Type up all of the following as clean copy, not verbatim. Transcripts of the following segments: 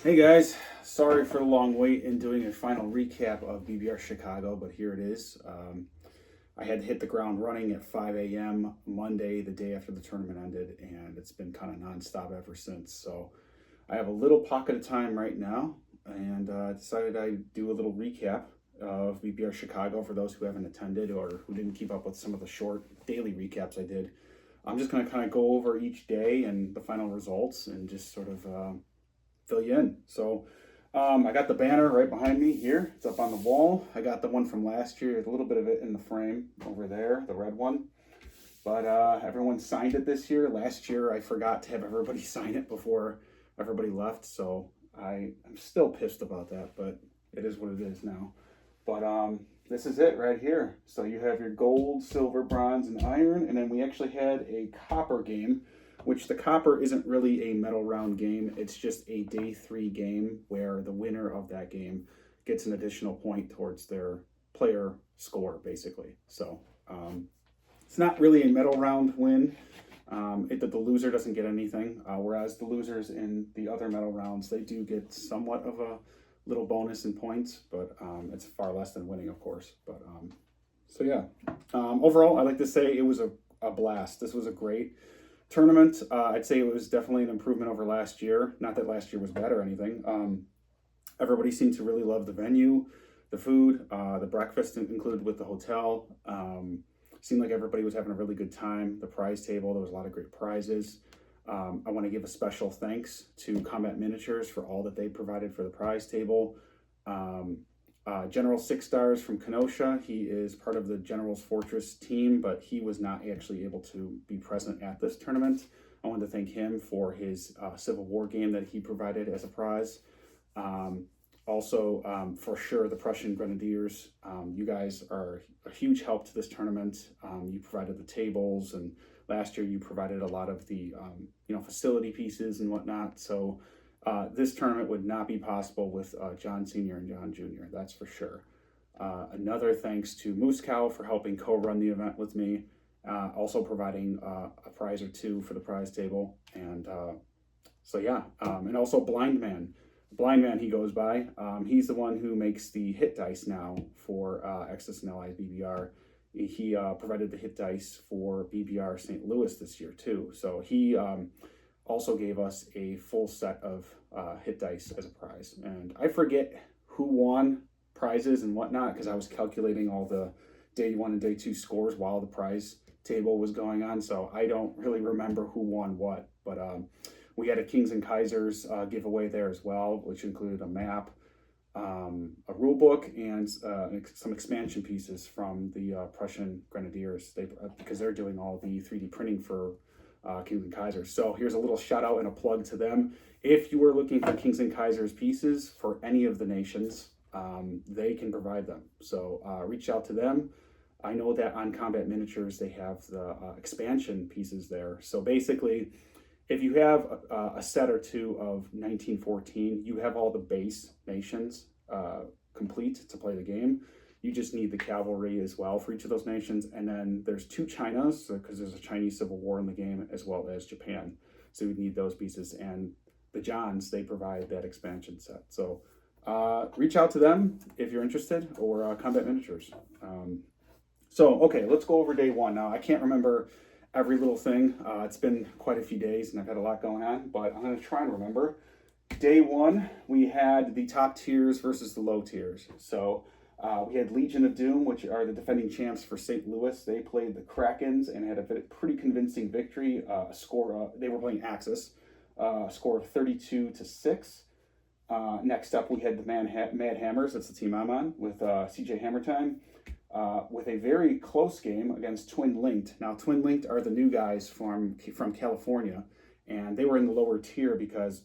Hey guys, sorry for the long wait in doing a final recap of BBR Chicago, but here it is. I had to hit the ground running at 5 a.m. Monday, the day after the tournament ended, and it's been kind of nonstop ever since. So I have a little pocket of time right now, and decided I'd do a little recap of BBR Chicago for those who haven't attended or who didn't keep up with some of the short daily recaps I did. I'm just going to kind of go over each day and the final results and just sort of fill you in. So I got the banner right behind me here. It's up on the wall. I got the one from last year. There's a little bit of it in the frame over there, the red one. But everyone signed it this year. Last year, I forgot to have everybody sign it before everybody left. So I'm still pissed about that, but it is what it is now. But this is it right here. So you have your gold, silver, bronze, and iron. And then we actually had a copper game, which the copper isn't really a medal round game. It's just a day 3 game where the winner of that game gets an additional point towards their player score, basically. So it's not really a medal round win. The loser doesn't get anything, whereas the losers in the other medal rounds, they do get somewhat of a little bonus in points, but it's far less than winning, of course. But so yeah, overall, I like to say it was a blast. This was a great tournament. I'd say it was definitely an improvement over last year. Not that last year was bad or anything. Everybody seemed to really love the venue, the food, the breakfast included with the hotel. Seemed like everybody was having a really good time. The prize table, there was a lot of great prizes. I want to give a special thanks to Combat Miniatures for all that they provided for the prize table. General Six Stars from Kenosha, he is part of the General's Fortress team, but he was not actually able to be present at this tournament. I want to thank him for his Civil War game that he provided as a prize. Also, for sure, the Prussian Grenadiers, you guys are a huge help to this tournament. You provided the tables, and last year you provided a lot of the facility pieces and whatnot. So this tournament would not be possible with John Sr. and John Jr., that's for sure. Another thanks to Moose Cow for helping co-run the event with me, also providing a prize or two for the prize table. And and also Blind Man. Blind Man, he goes by. He's the one who makes the hit dice now for X's and Allies BBR. He provided the hit dice for BBR St. Louis this year too. So he also gave us a full set of hit dice as a prize. And I forget who won prizes and whatnot because I was calculating all the day 1 and day 2 scores while the prize table was going on. So I don't really remember who won what. But we had a Kings and Kaisers giveaway there as well, which included a map, a rule book, and some expansion pieces from the Prussian Grenadiers. Because they're doing all the 3D printing for Kings and Kaisers. So here's a little shout out and a plug to them. If you are looking for Kings and Kaisers pieces for any of the nations, they can provide them. So reach out to them. I know that on Combat Miniatures, they have the expansion pieces there. So basically, if you have a set or two of 1914, you have all the base nations complete to play the game. You just need the cavalry as well for each of those nations. And then there's 2 Chinas, because there's a Chinese Civil War in the game, as well as Japan. So you need those pieces. And the Johns, they provide that expansion set. So reach out to them if you're interested, or Combat Miniatures. Okay, let's go over day 1. Now, I can't remember every little thing. It's been quite a few days, and I've had a lot going on, but I'm going to try and remember. Day 1, we had the top tiers versus the low tiers. So we had Legion of Doom, which are the defending champs for St. Louis. They played the Krakens and had a pretty convincing victory. They were playing Axis, a score of 32-6. Next up, we had the Mad Hammers. That's the team I'm on, with CJ Hammertime, with a very close game against Twin Linked. Now, Twin Linked are the new guys from California, and they were in the lower tier because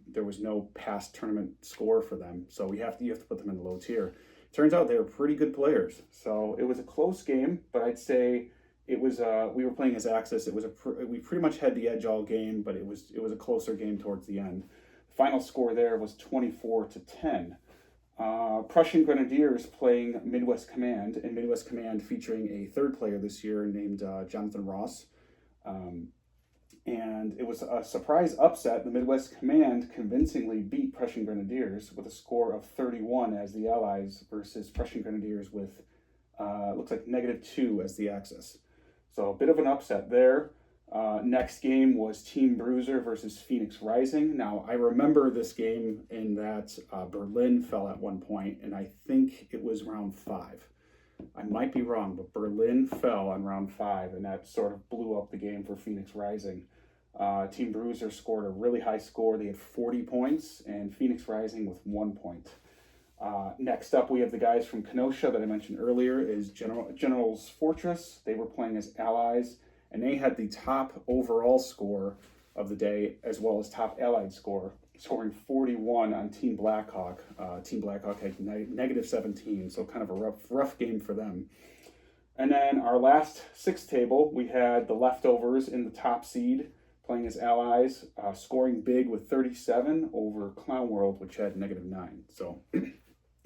there was no past tournament score for them. So you have to put them in the low tier. Turns out they were pretty good players. So it was a close game, but I'd say it was we were playing as Axis. We pretty much had the edge all game, but it was a closer game towards the end. The final score there was 24-10. Prussian Grenadiers playing Midwest Command, and Midwest Command featuring a third player this year named Jonathan Ross. And it was a surprise upset. The Midwest Command convincingly beat Prussian Grenadiers with a score of 31 as the Allies versus Prussian Grenadiers with, looks like -2 as the Axis. So a bit of an upset there. Next game was Team Bruiser versus Phoenix Rising. Now, I remember this game in that Berlin fell at one point, and I think it was round 5. I might be wrong, but Berlin fell on round 5, and that sort of blew up the game for Phoenix Rising. Team Bruiser scored a really high score. They had 40 points, and Phoenix Rising with 1 point. Next up, we have the guys from Kenosha that I mentioned earlier is General's Fortress. They were playing as Allies, and they had the top overall score of the day, as well as top Allied score, scoring 41 on Team Blackhawk. Team Blackhawk had -17, so kind of a rough game for them. And then our last 6 table, we had the Leftovers in the top seed, playing as Allies, scoring big with 37 over Clown World, which had -9. So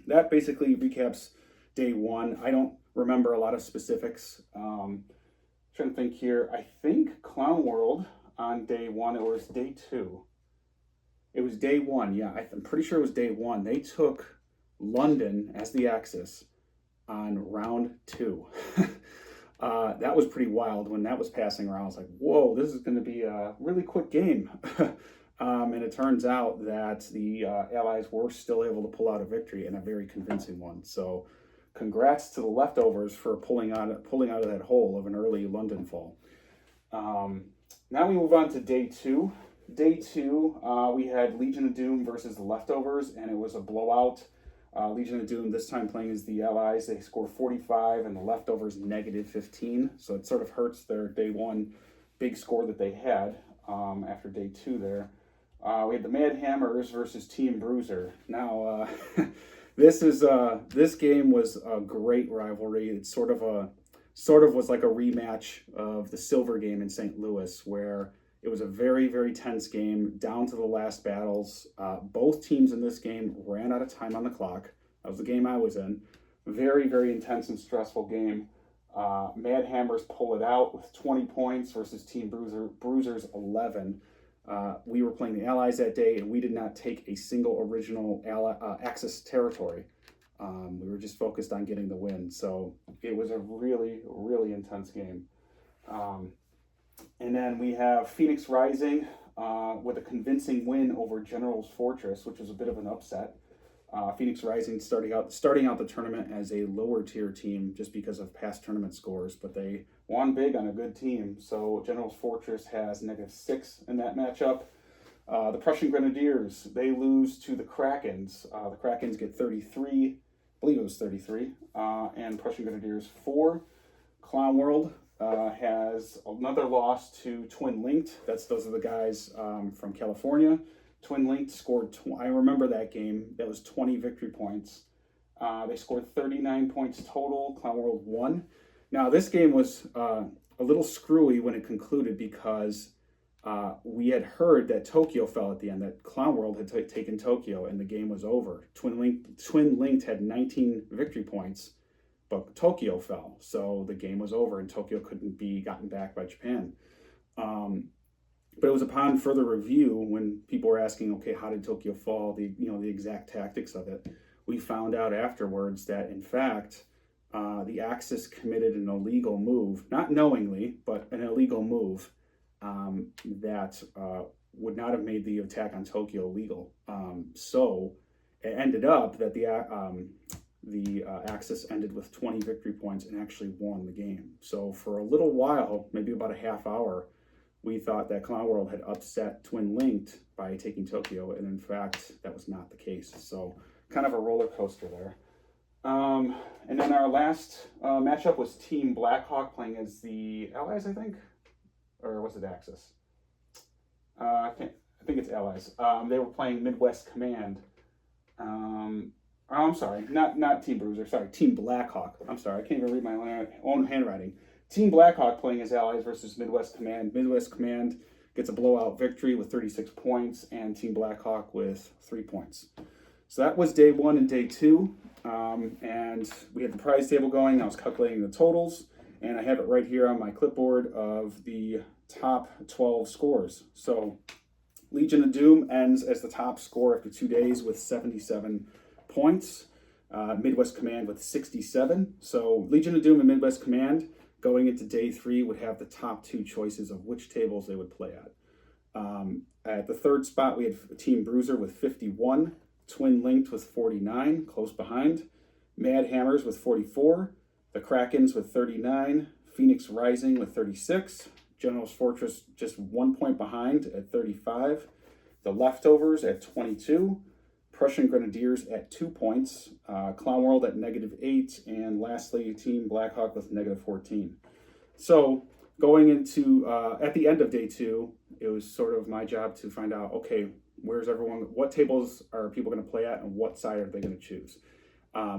that basically recaps day 1. I don't remember a lot of specifics. Trying to think here. I think Clown World on day 1, or was day 2? It was day 1, yeah. I'm pretty sure it was day 1. They took London as the Axis on round 2. That was pretty wild when that was passing around. I was like, whoa, this is going to be a really quick game. And it turns out that the Allies were still able to pull out a victory, and a very convincing one. So congrats to the Leftovers for pulling out of that hole of an early London fall. Now we move on to day 2. Day 2, we had Legion of Doom versus the Leftovers, and it was a blowout. Legion of Doom this time playing as the Allies. They scored 45, and the Leftovers -15. So it sort of hurts their day 1 big score that they had after day 2 there. We had the Mad Hammers versus Team Bruiser. Now, this game was a great rivalry. It's sort of was like a rematch of the Silver game in St. Louis, where it was a very, very tense game down to the last battles. Both teams in this game ran out of time on the clock. That was the game I was in. Very, very intense and stressful game. Mad Hammers pull it out with 20 points versus Team Bruiser's 11. We were playing the Allies that day, and we did not take a single original Axis territory. We were just focused on getting the win. So it was a really, really intense game. And then we have Phoenix Rising with a convincing win over General's Fortress, which was a bit of an upset. Phoenix Rising starting out the tournament as a lower tier team just because of past tournament scores, but they won big on a good team. So General's Fortress has -6 in that matchup. The Prussian Grenadiers, they lose to the Krakens. The Krakens get 33, I believe it was 33, and Prussian Grenadiers 4. Clown World has another loss to Twin Linked. Those are the guys from California. Twin Linked scored, I remember that game, that was 20 victory points. They scored 39 points total. Clown World won. Now, this game was a little screwy when it concluded because we had heard that Tokyo fell at the end, that Clown World had taken Tokyo, and the game was over. Twin Linked had 19 victory points, but Tokyo fell, so the game was over, and Tokyo couldn't be gotten back by Japan. But it was upon further review, when people were asking, okay, how did Tokyo fall, the exact tactics of it, we found out afterwards that, in fact, the Axis committed an illegal move, not knowingly, but an illegal move that would not have made the attack on Tokyo legal. So it ended up that the Axis ended with 20 victory points and actually won the game. So for a little while, maybe about a half hour, we thought that Clown World had upset Twin Linked by taking Tokyo, and in fact, that was not the case. So kind of a roller coaster there. And then our last matchup was Team Blackhawk playing as the Allies, I think, or was it Axis? I think it's Allies. They were playing Midwest Command. I'm sorry, not Team Bruiser. Sorry, Team Blackhawk. I'm sorry, I can't even read my own handwriting. Team Blackhawk playing as Allies versus Midwest Command. Midwest Command gets a blowout victory with 36 points, and Team Blackhawk with 3 points. So that was day 1 and day 2. And we had the prize table going. I was calculating the totals, and I have it right here on my clipboard of the top 12 scores. So Legion of Doom ends as the top score after 2 days with 77 points. Midwest Command with 67. So Legion of Doom and Midwest Command going into day 3 would have the top 2 choices of which tables they would play at. At the third spot, we had Team Bruiser with 51. Twin Linked with 49, close behind. Mad Hammers with 44. The Krakens with 39. Phoenix Rising with 36. General's Fortress just 1 point behind at 35. The Leftovers at 22. Prussian Grenadiers at 2 points. Clown World at -8. And lastly, Team Blackhawk with -14. So going into, at the end of day 2, it was sort of my job to find out, okay, where's everyone, what tables are people going to play at and what side are they going to choose?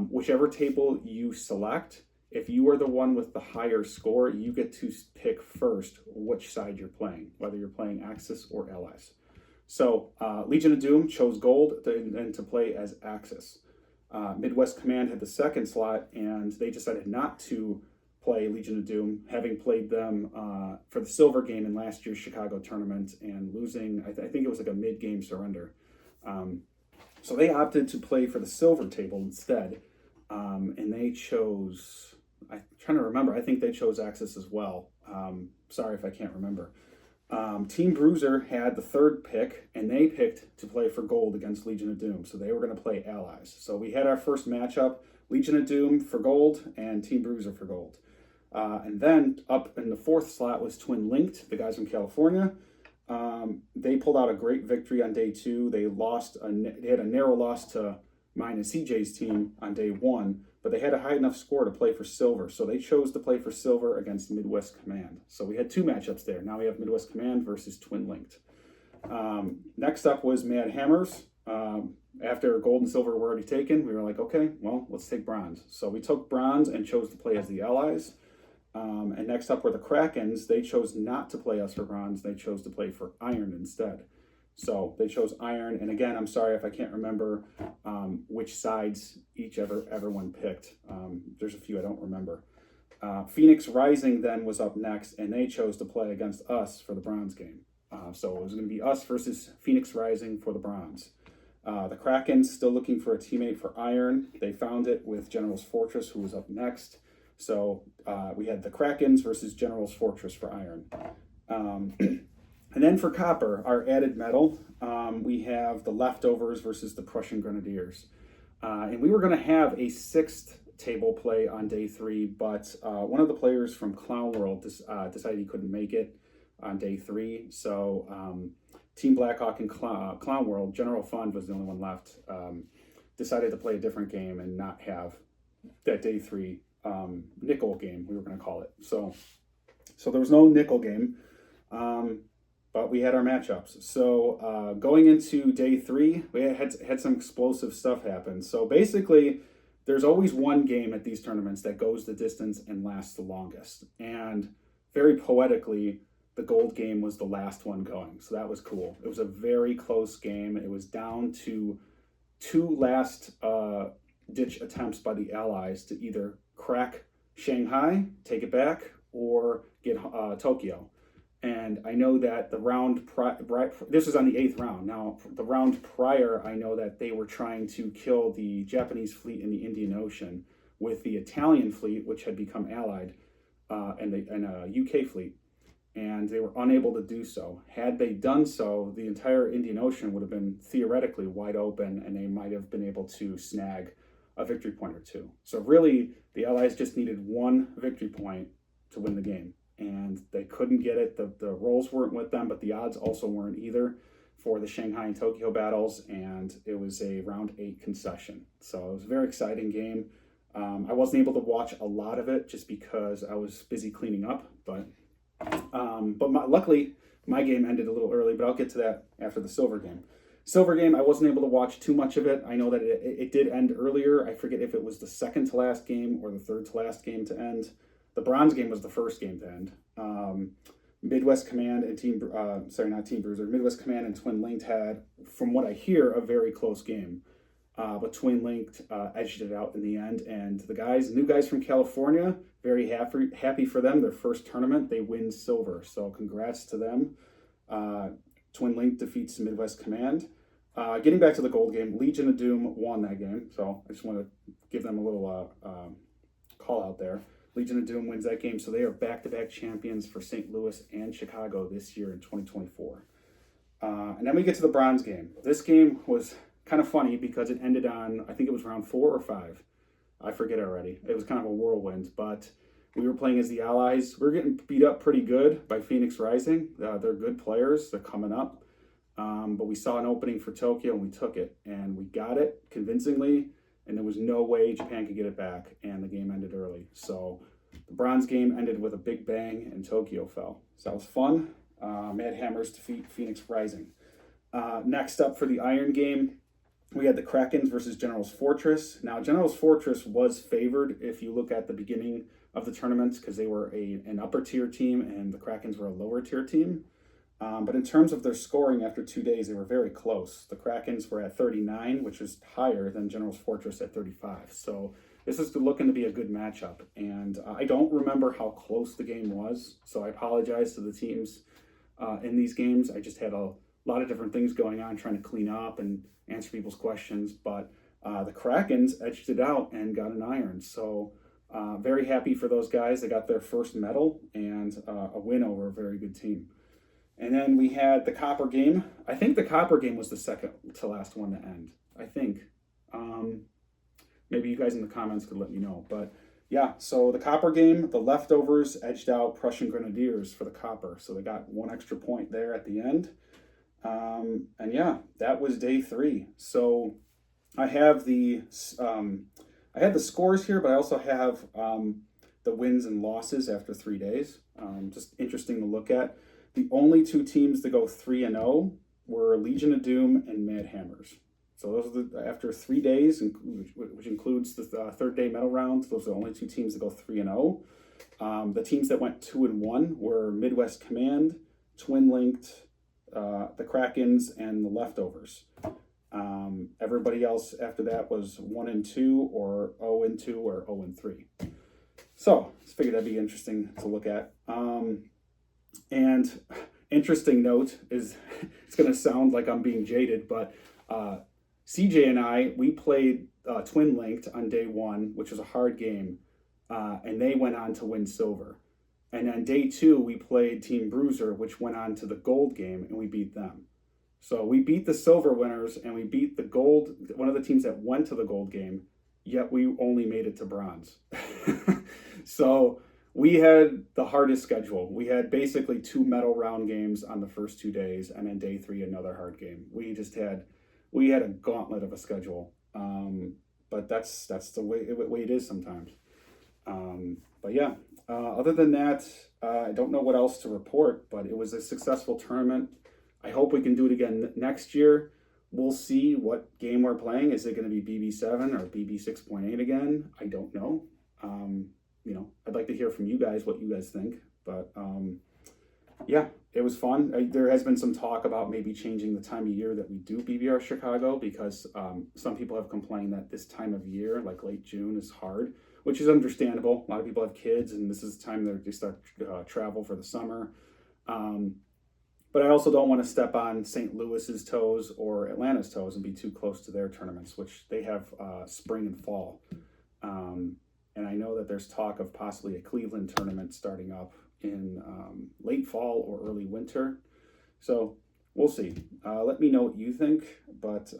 Whichever table you select, if you are the one with the higher score, you get to pick first which side you're playing, whether you're playing Axis or Allies. So Legion of Doom chose gold and to play as Axis. Midwest Command had the second slot, and they decided not to play Legion of Doom, having played them for the silver game in last year's Chicago tournament and losing, I think it was like a mid-game surrender. So they opted to play for the silver table instead, and they chose, I'm trying to remember, I think they chose Axis as well. Sorry if I can't remember. Team Bruiser had the third pick, and they picked to play for gold against Legion of Doom, so they were going to play Allies. So we had our first matchup, Legion of Doom for gold and Team Bruiser for gold. And then up in the fourth slot was Twin Linked, the guys from California. They pulled out a great victory on day 2. They had a narrow loss to mine and CJ's team on day 1, but they had a high enough score to play for silver. So they chose to play for silver against Midwest Command. So we had 2 matchups there. Now we have Midwest Command versus Twin Linked. Next up was Mad Hammers. After gold and silver were already taken, we were like, okay, well, let's take bronze. So we took bronze and chose to play as the Allies. And next up were the Krakens. They chose not to play us for bronze. They chose to play for iron instead. So they chose iron. And again, I'm sorry if I can't remember which sides everyone picked. There's a few I don't remember. Phoenix Rising then was up next, and they chose to play against us for the bronze game. So it was going to be us versus Phoenix Rising for the bronze. The Krakens still looking for a teammate for iron. They found it with General's Fortress, who was up next. So we had the Krakens versus General's Fortress for iron. And then for copper, our added metal, we have the Leftovers versus the Prussian Grenadiers. And we were going to have a 6th table play on day 3, but one of the players from Clown World decided he couldn't make it on day 3. So Team Blackhawk and Clown World, General Fund was the only one left, decided to play a different game and not have that day 3 nickel game, we were going to call it. So there was no nickel game, but we had our matchups. So going into day 3, we had some explosive stuff happen. So basically, there's always one game at these tournaments that goes the distance and lasts the longest. And very poetically, the gold game was the last one going. So that was cool. It was a very close game. It was down to 2 last ditch attempts by the Allies to either crack Shanghai, take it back, or get Tokyo. And I know that the round this was on the 8th round. Now, the round prior, I know that they were trying to kill the Japanese fleet in the Indian Ocean with the Italian fleet, which had become allied, and a UK fleet. And they were unable to do so. Had they done so, the entire Indian Ocean would have been theoretically wide open, and they might have been able to snag a victory point or 2. So really, the Allies just needed 1 victory point to win the game. And they couldn't get it. The rolls weren't with them, but the odds also weren't either for the Shanghai and Tokyo battles, and it was a round 8 concession. So it was a very exciting game. I wasn't able to watch a lot of it just because I was busy cleaning up, but luckily my game ended a little early, but I'll get to that after the silver game. Silver game, I wasn't able to watch too much of it. I know that it did end earlier. I forget if it was the 2nd to last game or the 3rd to last game to end. The bronze game was the 1st game to end. Midwest Command and Midwest Command and Twin Linked had, from what I hear, a very close game. but Twin Linked edged it out in the end. And the new guys from California, very happy for them. Their first tournament, they win silver. So congrats to them. Twin Link defeats Midwest Command. Getting back to the gold game, Legion of Doom won that game. So I just want to give them a little call out there. Legion of Doom wins that game. So they are back-to-back champions for St. Louis and Chicago this year in 2024. And then we get to the bronze game. This game was kind of funny because it ended on, I think it was round 4 or 5. I forget already. It was kind of a whirlwind, but we were playing as the Allies. We were getting beat up pretty good by Phoenix Rising. They're good players. They're coming up. But we saw an opening for Tokyo and we took it. And we got it convincingly. And there was no way Japan could get it back. And the game ended early. So the bronze game ended with a big bang and Tokyo fell. So that was fun. Mad Hammers defeat Phoenix Rising. Next up for the Iron game, we had the Krakens versus General's Fortress. Now, General's Fortress was favored if you look at the beginning of the tournament because they were an upper tier team and the Krakens were a lower tier team. But in terms of their scoring after 2 days, they were very close. The Krakens were at 39, which was higher than General's Fortress at 35. So this is looking to be a good matchup. And I don't remember how close the game was, so I apologize to the teams in these games. I just had a lot of different things going on, trying to clean up and answer people's questions. But the Krakens edged it out and got an iron. So very happy for those guys. They got their first medal and a win over a very good team. And then we had the Copper game. I think the Copper game was the second to last one to end. I think. Maybe you guys in the comments could let me know. But yeah, so the Copper game, the Leftovers edged out Prussian Grenadiers for the Copper. So they got 1 extra point there at the end. And yeah, that was day 3. So I have the scores here, but I also have the wins and losses after 3 days. Just interesting to look at. The only 2 teams to go 3-0 were Legion of Doom and Mad Hammers. So those are after 3 days, which includes the third day medal rounds. Those are the only 2 teams to go 3-0. The teams that went 2-1 were Midwest Command, Twin Linked, the Krakens, and the Leftovers. Everybody else after that was 1-2 or 0-2 or 0-3. So I figured that'd be interesting to look at. And interesting note is, it's going to sound like I'm being jaded, but CJ and I, we played Twin Linked on day 1, which was a hard game, and they went on to win silver. And on day 2, we played Team Bruiser, which went on to the gold game, and we beat them. So we beat the silver winners, and we beat the gold, one of the teams that went to the gold game, yet we only made it to bronze. So we had the hardest schedule. We had basically 2 medal round games on the first 2 days, and then day 3, another hard game. We had a gauntlet of a schedule. But that's the way it is sometimes. But yeah, other than that, I don't know what else to report, but it was a successful tournament. I hope we can do it again next year. We'll see what game we're playing. Is it going to be BB7 or BB 6.8 again? I don't know. I'd like to hear from you guys what you guys think. But yeah, it was fun. There has been some talk about maybe changing the time of year that we do BBR Chicago because some people have complained that this time of year, like late June, is hard, which is understandable. A lot of people have kids, and this is the time they start travel for the summer. But I also don't want to step on St. Louis's toes or Atlanta's toes and be too close to their tournaments, which they have spring and fall. And I know that there's talk of possibly a Cleveland tournament starting up in late fall or early winter. So we'll see. Let me know what you think. But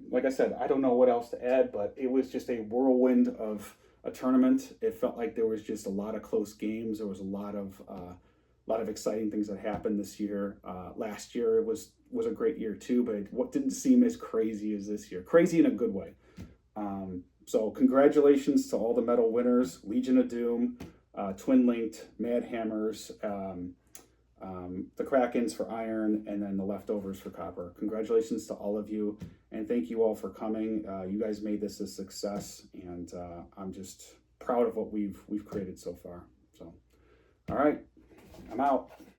like I said, I don't know what else to add, but it was just a whirlwind of a tournament. It felt like there was just a lot of close games. There was a lot of exciting things that happened this year. Last year was a great year too, but what didn't seem as crazy as this year. Crazy in a good way. So congratulations to all the medal winners: Legion of Doom, Twin Linked, Mad Hammers, the Krakens for iron, and then the Leftovers for copper. Congratulations to all of you, and thank you all for coming. You guys made this a success, and I'm just proud of what we've created so far. So, all right, I'm out.